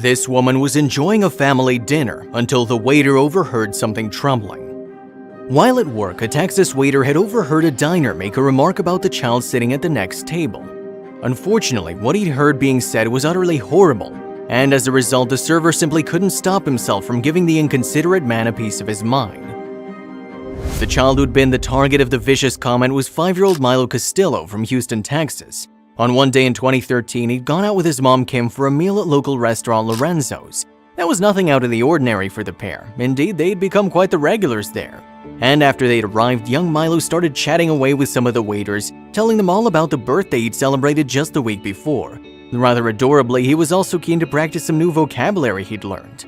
This woman was enjoying a family dinner until the waiter overheard something troubling. While at work, a Texas waiter had overheard a diner make a remark about the child sitting at the next table. Unfortunately, what he'd heard being said was utterly horrible, and as a result, the server simply couldn't stop himself from giving the inconsiderate man a piece of his mind. The child who'd been the target of the vicious comment was 5-year-old Milo Castillo from Houston, Texas. On one day in 2013, he'd gone out with his mom Kim for a meal at local restaurant Lorenzo's. That was nothing out of the ordinary for the pair. Indeed, they'd become quite the regulars there. And after they'd arrived, young Milo started chatting away with some of the waiters, telling them all about the birthday he'd celebrated just the week before. Rather adorably, he was also keen to practice some new vocabulary he'd learned.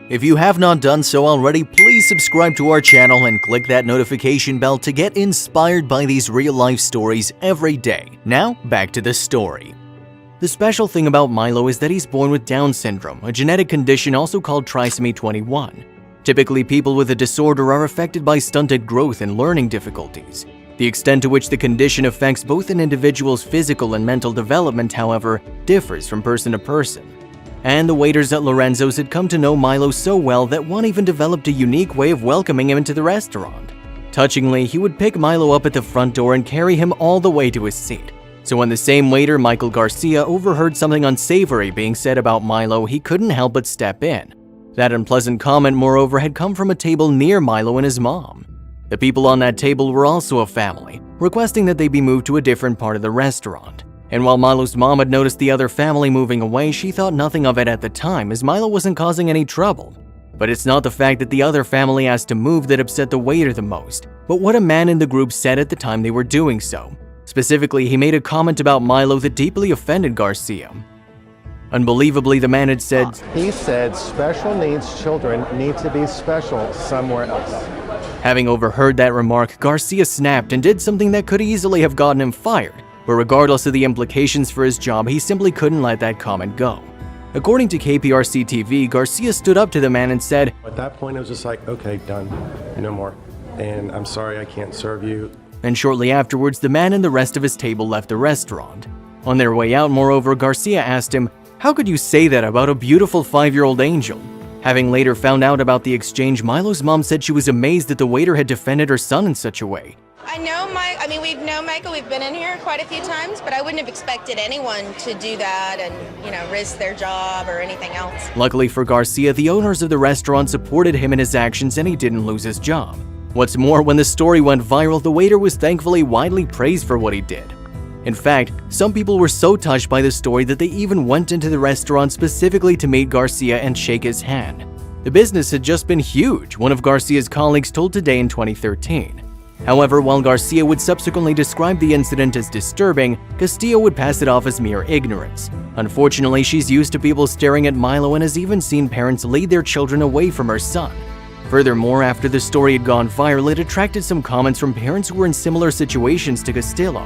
If you have not done so already, please subscribe to our channel and click that notification bell to get inspired by these real-life stories every day. Now, back to the story. The special thing about Milo is that he's born with Down syndrome, a genetic condition also called trisomy 21. Typically, people with the disorder are affected by stunted growth and learning difficulties. The extent to which the condition affects both an individual's physical and mental development, however, differs from person to person. And the waiters at Lorenzo's had come to know Milo so well that one even developed a unique way of welcoming him into the restaurant. Touchingly, he would pick Milo up at the front door and carry him all the way to his seat. So when the same waiter, Michael Garcia, overheard something unsavory being said about Milo, he couldn't help but step in. That unpleasant comment, moreover, had come from a table near Milo and his mom. The people on that table were also a family, requesting that they be moved to a different part of the restaurant. And while Milo's mom had noticed the other family moving away, she thought nothing of it at the time, as Milo wasn't causing any trouble. But it's not the fact that the other family asked to move that upset the waiter the most, but what a man in the group said at the time they were doing so. Specifically, he made a comment about Milo that deeply offended Garcia. Unbelievably, the man had said, He said special needs children need to be special somewhere else. Having overheard that remark, Garcia snapped and did something that could easily have gotten him fired. But regardless of the implications for his job, he simply couldn't let that comment go. According to KPRC TV, Garcia stood up to the man and said, At that point, I was just like, okay, done, no more. And I'm sorry I can't serve you. And shortly afterwards, the man and the rest of his table left the restaurant. On their way out, moreover, Garcia asked him, how could you say that about a beautiful 5-year-old angel? Having later found out about the exchange, Milo's mom said she was amazed that the waiter had defended her son in such a way. We've known Michael, we've been in here quite a few times, but I wouldn't have expected anyone to do that and, risk their job or anything else. Luckily for Garcia, the owners of the restaurant supported him in his actions and he didn't lose his job. What's more, when the story went viral, the waiter was thankfully widely praised for what he did. In fact, some people were so touched by the story that they even went into the restaurant specifically to meet Garcia and shake his hand. The business had just been huge, one of Garcia's colleagues told Today in 2013. However, while Garcia would subsequently describe the incident as disturbing, Castillo would pass it off as mere ignorance. Unfortunately, she's used to people staring at Milo and has even seen parents lead their children away from her son. Furthermore, after the story had gone viral, it attracted some comments from parents who were in similar situations to Castillo.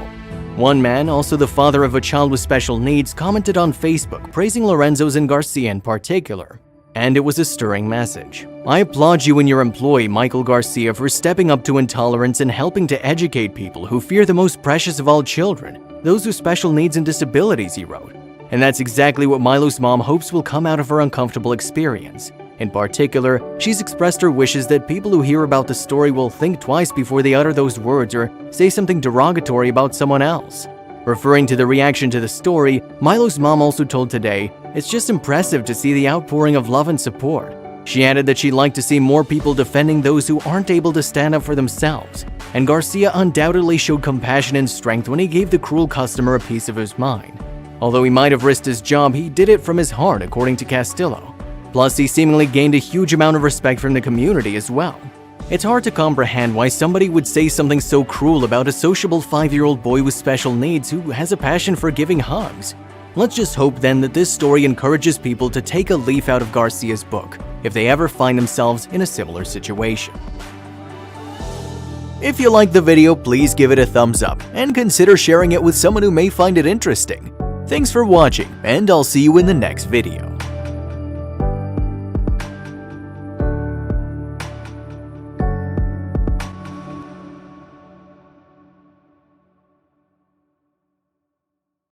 One man, also the father of a child with special needs, commented on Facebook, praising Lorenzo's and Garcia in particular. And it was a stirring message. I applaud you and your employee, Michael Garcia, for stepping up to intolerance and helping to educate people who fear the most precious of all children, those with special needs and disabilities, he wrote. And that's exactly what Milo's mom hopes will come out of her uncomfortable experience. In particular, she's expressed her wishes that people who hear about the story will think twice before they utter those words or say something derogatory about someone else. Referring to the reaction to the story, Milo's mom also told Today, it's just impressive to see the outpouring of love and support. She added that she'd like to see more people defending those who aren't able to stand up for themselves, and Garcia undoubtedly showed compassion and strength when he gave the cruel customer a piece of his mind. Although he might have risked his job, he did it from his heart, according to Castillo. Plus, he seemingly gained a huge amount of respect from the community as well. It's hard to comprehend why somebody would say something so cruel about a sociable 5-year-old boy with special needs who has a passion for giving hugs. Let's just hope then that this story encourages people to take a leaf out of Garcia's book if they ever find themselves in a similar situation. If you liked the video, please give it a thumbs up and consider sharing it with someone who may find it interesting. Thanks for watching, and I'll see you in the next video.